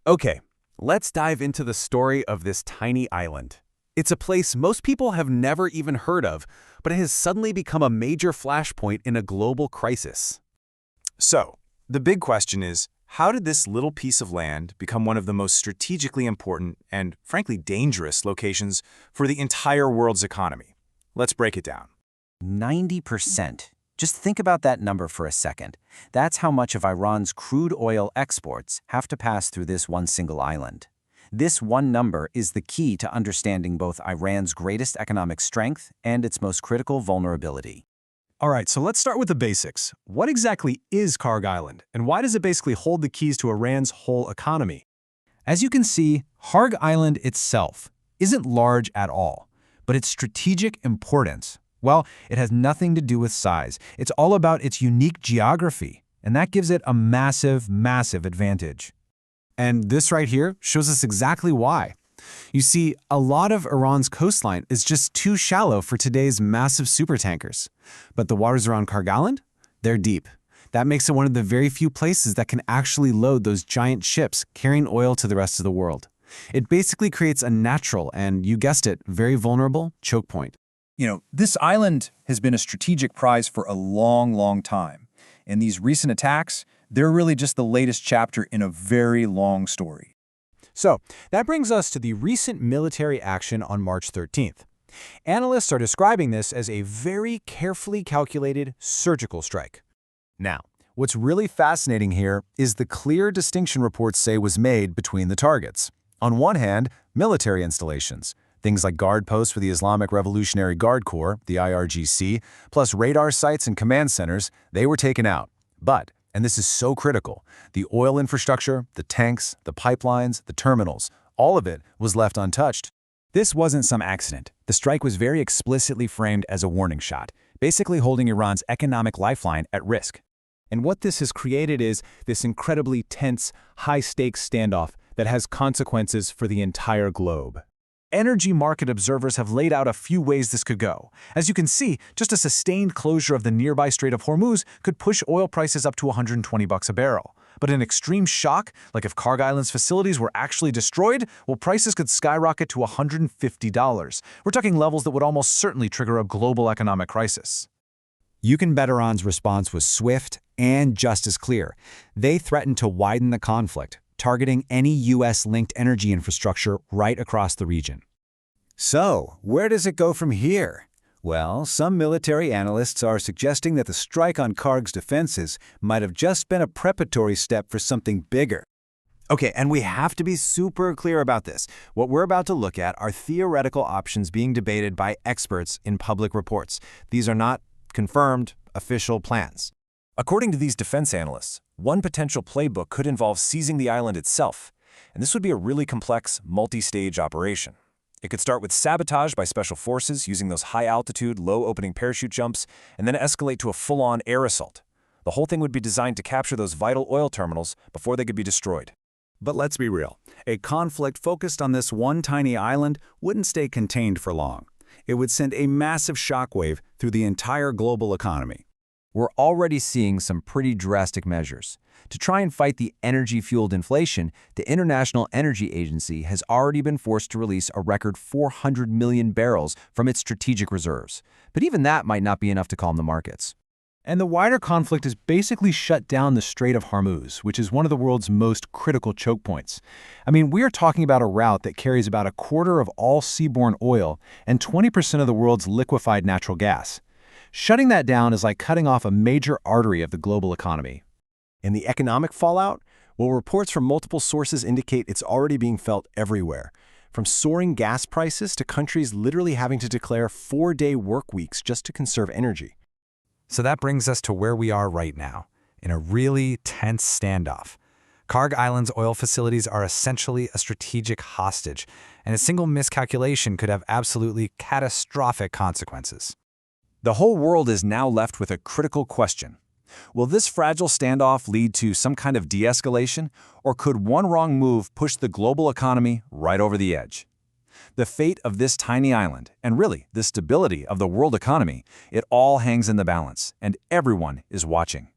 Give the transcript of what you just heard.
Okay, let's dive into the story of this tiny island. It's a place most people have never even heard of, but it has suddenly become a major flashpoint in a global crisis. So, the big question is, how did this little piece of land become one of the most strategically important and, frankly, dangerous locations for the entire world's economy? Let's break it down. 90%. Just think about that number for a second. That's how much of Iran's crude oil exports have to pass through this one single island. This one number is the key to understanding both Iran's greatest economic strength and its most critical vulnerability. All right, so let's start with the basics. What exactly is Kharg Island, and why does it basically hold the keys to Iran's whole economy? As you can see, Kharg Island itself isn't large at all, but its strategic importance, well, it has nothing to do with size. It's all about its unique geography, and that gives it a massive, massive advantage. And this right here shows us exactly why. You see, a lot of Iran's coastline is just too shallow for today's massive supertankers. But the waters around Kharg Island, they're deep. That makes it one of the very few places that can actually load those giant ships carrying oil to the rest of the world. It basically creates a natural and, you guessed it, very vulnerable choke point. This island has been a strategic prize for a long, long time. And these recent attacks, they're really just the latest chapter in a very long story. So, that brings us to the recent military action on March 13th. Analysts are describing this as a very carefully calculated surgical strike. Now, what's really fascinating here is the clear distinction reports say was made between the targets. On one hand, military installations, things like guard posts for the Islamic Revolutionary Guard Corps, the IRGC, plus radar sites and command centers, they were taken out. But, and this is so critical, the oil infrastructure, the tanks, the pipelines, the terminals, all of it was left untouched. This wasn't some accident. The strike was very explicitly framed as a warning shot, basically holding Iran's economic lifeline at risk. And what this has created is this incredibly tense, high-stakes standoff that has consequences for the entire globe. Energy market observers have laid out a few ways this could go. As you can see, just a sustained closure of the nearby Strait of Hormuz could push oil prices up to $120 a barrel. But an extreme shock, like if Kharg Island's facilities were actually destroyed, well, prices could skyrocket to $150. We're talking levels that would almost certainly trigger a global economic crisis. You can bet Iran's response was swift and just as clear. They threatened to widen the conflict, targeting any U.S.-linked energy infrastructure right across the region. So, where does it go from here? Well, some military analysts are suggesting that the strike on Kharg's defenses might have just been a preparatory step for something bigger. Okay, and we have to be super clear about this. What we're about to look at are theoretical options being debated by experts in public reports. These are not confirmed official plans. According to these defense analysts, one potential playbook could involve seizing the island itself, and this would be a really complex, multi-stage operation. It could start with sabotage by special forces using those high-altitude, low-opening parachute jumps, and then escalate to a full-on air assault. The whole thing would be designed to capture those vital oil terminals before they could be destroyed. But let's be real. A conflict focused on this one tiny island wouldn't stay contained for long. It would send a massive shockwave through the entire global economy. We're already seeing some pretty drastic measures. To try and fight the energy-fueled inflation, the International Energy Agency has already been forced to release a record 400 million barrels from its strategic reserves. But even that might not be enough to calm the markets. And the wider conflict has basically shut down the Strait of Hormuz, which is one of the world's most critical choke points. I mean, we're talking about a route that carries about a quarter of all seaborne oil and 20% of the world's liquefied natural gas. Shutting that down is like cutting off a major artery of the global economy. In the economic fallout, well, reports from multiple sources indicate it's already being felt everywhere, from soaring gas prices to countries literally having to declare 4-day work weeks just to conserve energy. So that brings us to where we are right now, in a really tense standoff. Kharg Island's oil facilities are essentially a strategic hostage, and a single miscalculation could have absolutely catastrophic consequences. The whole world is now left with a critical question. Will this fragile standoff lead to some kind of de-escalation, or could one wrong move push the global economy right over the edge? The fate of this tiny island, and really the stability of the world economy, it all hangs in the balance, and everyone is watching.